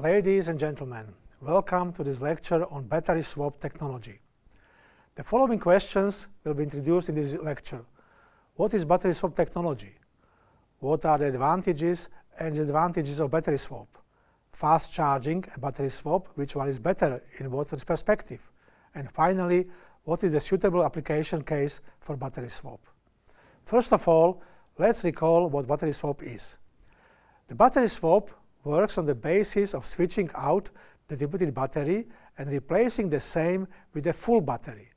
Ladies and gentlemen, welcome to this lecture on battery swap technology. The following questions will be introduced in this lecture. What is battery swap technology? What are the advantages and disadvantages of battery swap? Fast charging and battery swap, which one is better in what perspective? And finally, what is a suitable application case for battery swap? First of all, let's recall what battery swap is. The battery swap works on the basis of switching out the depleted battery and replacing the same with a full battery.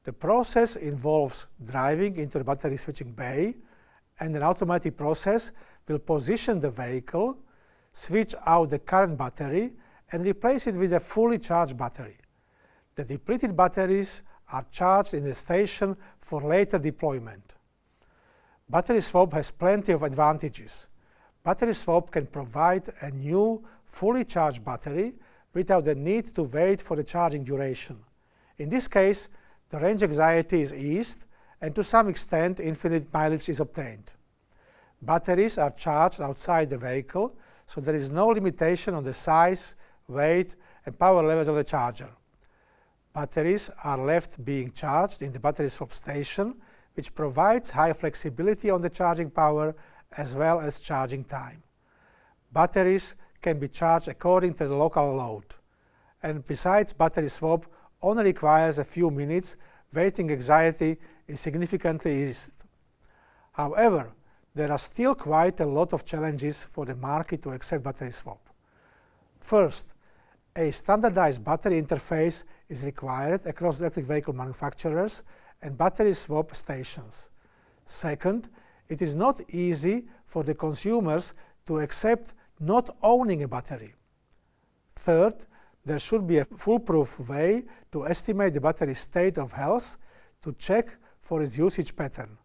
The process involves driving into the battery switching bay, and an automatic process will position the vehicle, switch out the current battery, and replace it with a fully charged battery. The depleted batteries are charged in the station for later deployment. Battery swap has plenty of advantages. Battery swap can provide a new, fully charged battery without the need to wait for the charging duration. In this case, the range anxiety is eased, and to some extent, infinite mileage is obtained. Batteries are charged outside the vehicle, so there is no limitation on the size, weight, and power levels of the charger. Batteries are left being charged in the battery swap station, which provides high flexibility on the charging power as well as charging time. Batteries can be charged according to the local load. And besides, battery swap only requires a few minutes. Waiting anxiety is significantly eased. However, there are still quite a lot of challenges for the market to accept battery swap. First, a standardized battery interface is required across electric vehicle manufacturers and battery swap stations. Second, it is not easy for the consumers to accept not owning a battery. Third, there should be a foolproof way to estimate the battery's state of health to check for its usage pattern.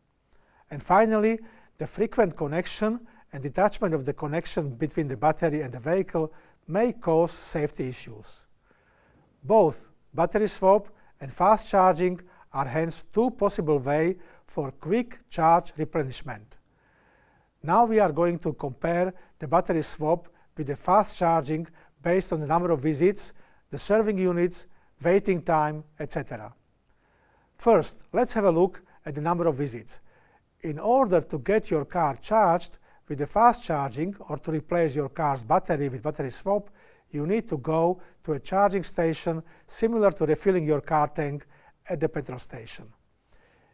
And finally, the frequent connection and detachment of the connection between the battery and the vehicle may cause safety issues. Both battery swap and fast charging are hence two possible ways for quick charge replenishment. Now we are going to compare the battery swap with the fast charging based on the number of visits, the serving units, waiting time, etc. First, let's have a look at the number of visits. In order to get your car charged with the fast charging or to replace your car's battery with battery swap, you need to go to a charging station similar to refilling your car tank at the petrol station.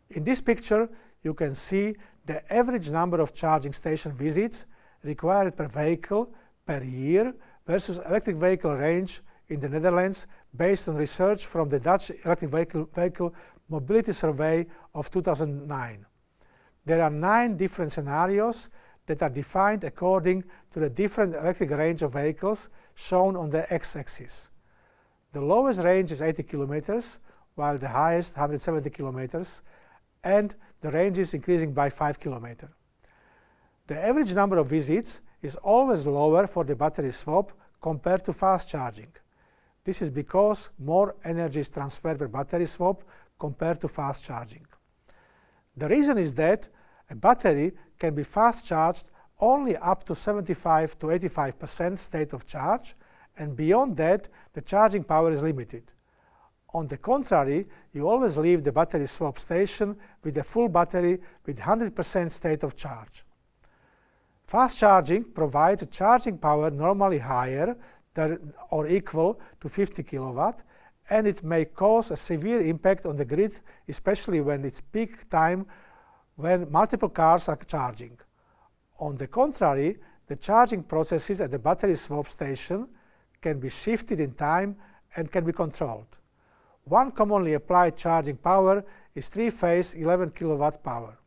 In this picture, you can see the average number of charging station visits required per vehicle per year versus electric vehicle range in the Netherlands based on research from the Dutch Electric Vehicle Mobility Survey of 2009. There are 9 different scenarios that are defined according to the different electric range of vehicles shown on the x-axis. The lowest range is 80 kilometers, while the highest 170 kilometers, and the range is increasing by 5 kilometers. The average number of visits is always lower for the battery swap compared to fast charging. This is because more energy is transferred per battery swap compared to fast charging. The reason is that a battery can be fast charged only up to 75 to 85% state of charge, and beyond that, the charging power is limited. On the contrary, you always leave the battery swap station with a full battery with 100% state of charge. Fast charging provides a charging power normally higher than or equal to 50 kilowatt, and it may cause a severe impact on the grid, especially when it's peak time when multiple cars are charging. On the contrary, the charging processes at the battery swap station can be shifted in time and can be controlled. One commonly applied charging power is 3-phase 11 kilowatt power.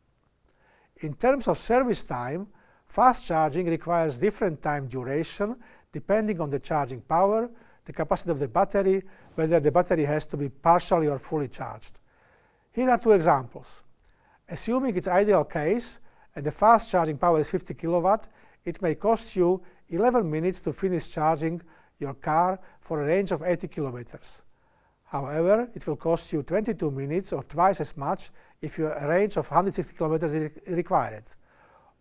In terms of service time, fast charging requires different time duration depending on the charging power, the capacity of the battery, whether the battery has to be partially or fully charged. Here are 2 examples. Assuming its ideal case and the fast charging power is 50 kilowatt, it may cost you 11 minutes to finish charging your car for a range of 80 kilometers. However, it will cost you 22 minutes or twice as much if your range of 160 kilometers is required.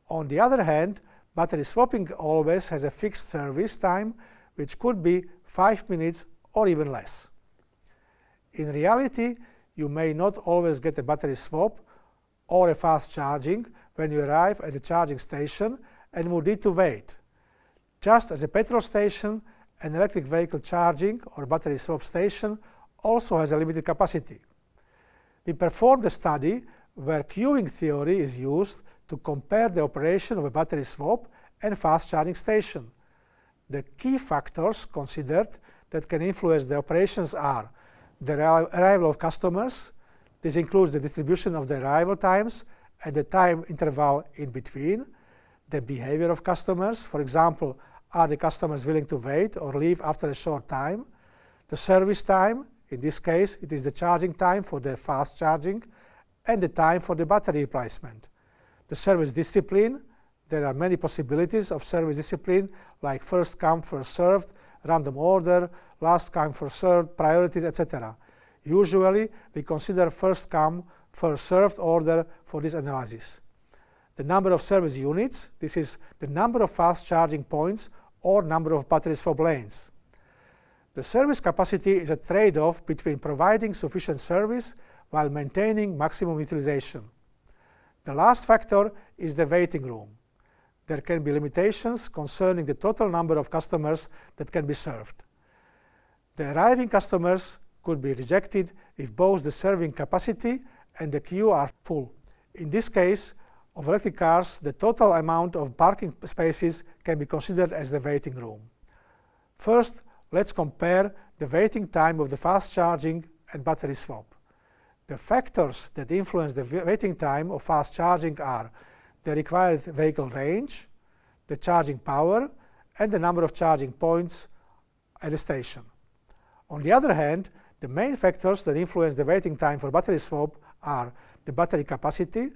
On the other hand, battery swapping always has a fixed service time which could be 5 minutes or even less. In reality, you may not always get a battery swap or a fast charging when you arrive at the charging station and would need to wait. Just as a petrol station, an electric vehicle charging or battery swap station also has a limited capacity. We performed a study where queuing theory is used to compare the operation of a battery swap and fast charging station. The key factors considered that can influence the operations are the arrival of customers. This includes the distribution of the arrival times and the time interval in between, the behavior of customers, for example, are the customers willing to wait or leave after a short time, the service time, in this case it is the charging time for the fast charging, and the time for the battery replacement. The service discipline, there are many possibilities of service discipline like first come, first served, random order, last come, first served, priorities, etc. Usually we consider first come, first served order for this analysis. The number of service units, this is the number of fast charging points or number of battery swap lanes. The service capacity is a trade-off between providing sufficient service while maintaining maximum utilization. The last factor is the waiting room. There can be limitations concerning the total number of customers that can be served. The arriving customers could be rejected if both the serving capacity and the queue are full. In this case of electric cars, the total amount of parking spaces can be considered as the waiting room. First, let's compare the waiting time of the fast charging and battery swap. The factors that influence the waiting time of fast charging are the required vehicle range, the charging power, and the number of charging points at the station. On the other hand, the main factors that influence the waiting time for battery swap are the battery capacity,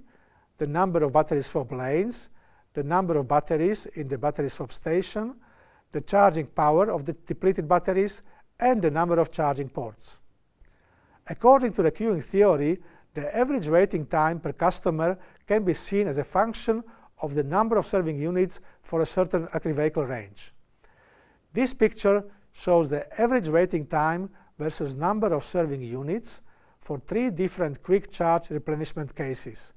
the number of battery swap lanes, the number of batteries in the battery swap station, the charging power of the depleted batteries, and the number of charging ports. According to the queuing theory, the average waiting time per customer can be seen as a function of the number of serving units for a certain electric vehicle range. This picture shows the average waiting time versus number of serving units for 3 different quick charge replenishment cases.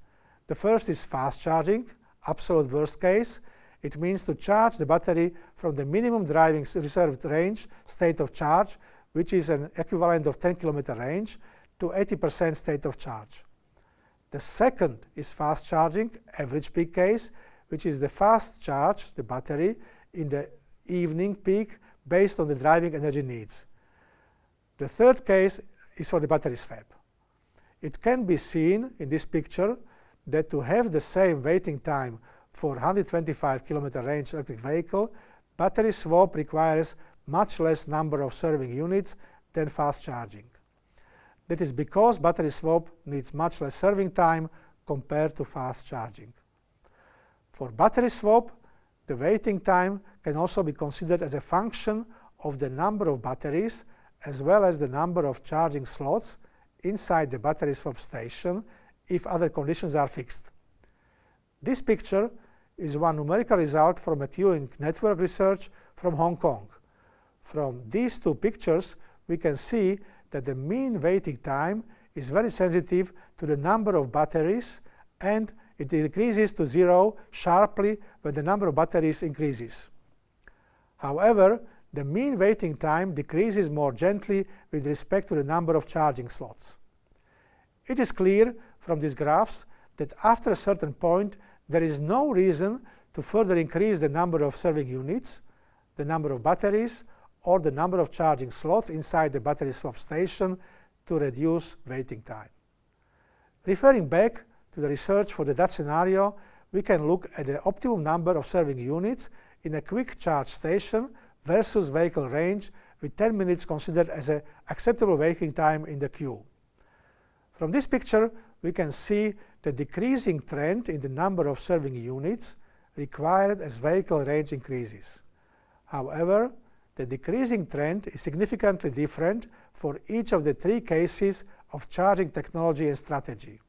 The first is fast charging, absolute worst case. It means to charge the battery from the minimum driving reserved range state of charge, which is an equivalent of 10-kilometer range, to 80% state of charge. The second is fast charging, average peak case, which is the fast charge the battery in the evening peak based on the driving energy needs. The third case is for the battery swap. It can be seen in this picture that to have the same waiting time for 125-kilometer range electric vehicle, battery swap requires much less number of serving units than fast charging. That is because battery swap needs much less serving time compared to fast charging. For battery swap, the waiting time can also be considered as a function of the number of batteries as well as the number of charging slots inside the battery swap station if other conditions are fixed. This picture is one numerical result from a queuing network research from Hong Kong. From these 2 pictures, we can see that the mean waiting time is very sensitive to the number of batteries, and it decreases to 0 sharply when the number of batteries increases. However, the mean waiting time decreases more gently with respect to the number of charging slots. It is clear from these graphs that after a certain point, there is no reason to further increase the number of serving units, the number of batteries, or the number of charging slots inside the battery swap station to reduce waiting time. Referring back to the research for the Dutch scenario, we can look at the optimum number of serving units in a quick charge station versus vehicle range, with 10 minutes considered as an acceptable waiting time in the queue. From this picture, we can see the decreasing trend in the number of serving units required as vehicle range increases. However, the decreasing trend is significantly different for each of the 3 cases of charging technology and strategy.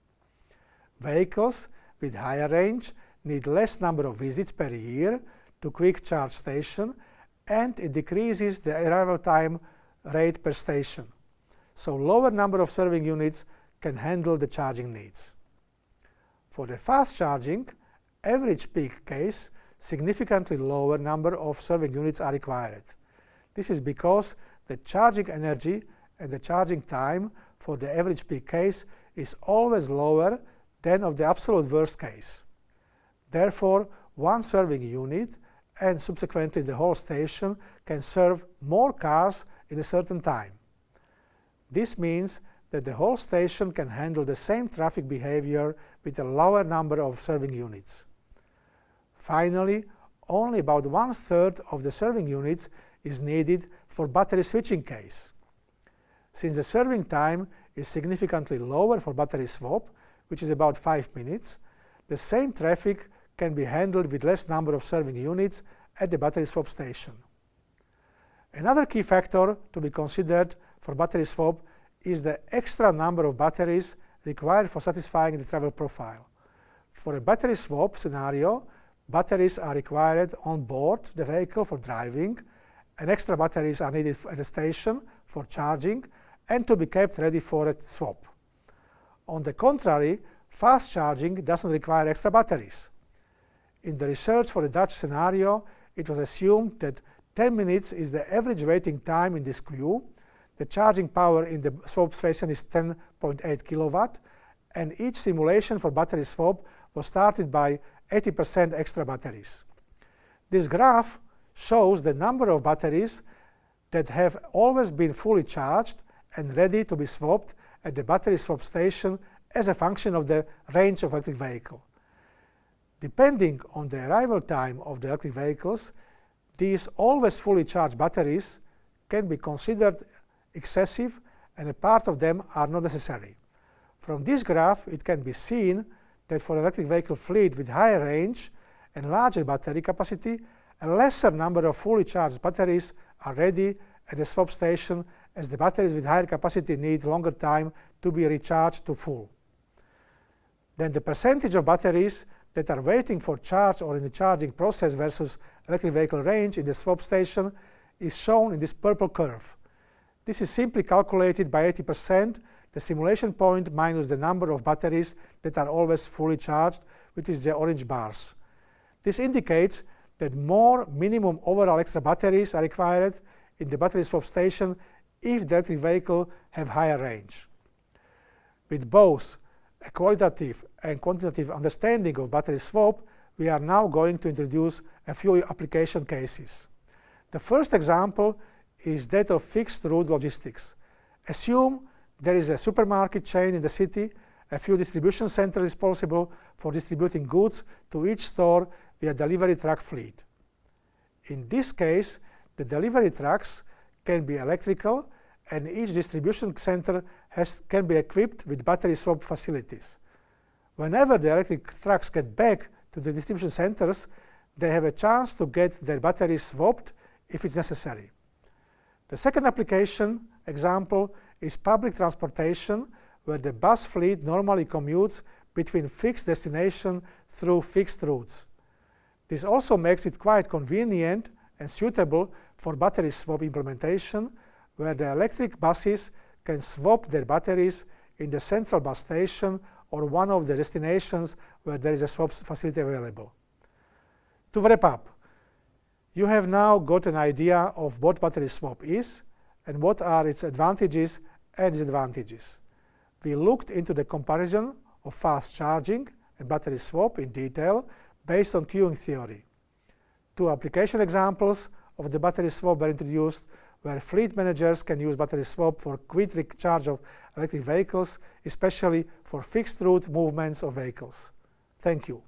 Vehicles with higher range need less number of visits per year to quick charge station and it decreases the arrival time rate per station. So lower number of serving units can handle the charging needs. For the fast charging, average peak case, significantly lower number of serving units are required. This is because the charging energy and the charging time for the average peak case is always lower than of the absolute worst case. Therefore, one serving unit and subsequently the whole station can serve more cars in a certain time. This means that the whole station can handle the same traffic behavior with a lower number of serving units. Finally, only about 1/3 of the serving units is needed for battery switching case. Since the serving time is significantly lower for battery swap, which is about 5 minutes, the same traffic can be handled with less number of serving units at the battery swap station. Another key factor to be considered for battery swap is the extra number of batteries required for satisfying the travel profile. For a battery swap scenario, batteries are required on board the vehicle for driving, and extra batteries are needed at the station for charging and to be kept ready for a swap. On the contrary, fast charging doesn't require extra batteries. In the research for the Dutch scenario, it was assumed that 10 minutes is the average waiting time in this queue. The charging power in the swap station is 10.8 kilowatt, and each simulation for battery swap was started by 80% extra batteries. This graph shows the number of batteries that have always been fully charged and ready to be swapped at the battery swap station as a function of the range of electric vehicle. Depending on the arrival time of the electric vehicles, these always fully charged batteries can be considered excessive, and a part of them are not necessary. From this graph, it can be seen that for an electric vehicle fleet with higher range and larger battery capacity, a lesser number of fully charged batteries are ready at the swap station, as the batteries with higher capacity need longer time to be recharged to full. Then the percentage of batteries that are waiting for charge or in the charging process versus electric vehicle range in the swap station is shown in this purple curve. This is simply calculated by 80%, the simulation point minus the number of batteries that are always fully charged, which is the orange bars. This indicates that more minimum overall extra batteries are required in the battery swap station if the electric vehicle have higher range. With both a qualitative and quantitative understanding of battery swap, we are now going to introduce a few application cases. The first example is that of fixed route logistics. Assume there is a supermarket chain in the city, a few distribution centers responsible for distributing goods to each store via delivery truck fleet. In this case, the delivery trucks can be electrical, and each distribution center can be equipped with battery swap facilities. Whenever the electric trucks get back to the distribution centers, they have a chance to get their batteries swapped if it's necessary. The second application example is public transportation, where the bus fleet normally commutes between fixed destinations through fixed routes. This also makes it quite convenient and suitable for battery swap implementation, where the electric buses can swap their batteries in the central bus station or one of the destinations where there is a swap facility available. To wrap up, you have now got an idea of what battery swap is and what are its advantages and disadvantages. We looked into the comparison of fast charging and battery swap in detail based on queuing theory. Two application examples of the battery swap were introduced, where fleet managers can use battery swap for quick recharge of electric vehicles, especially for fixed route movements of vehicles. Thank you.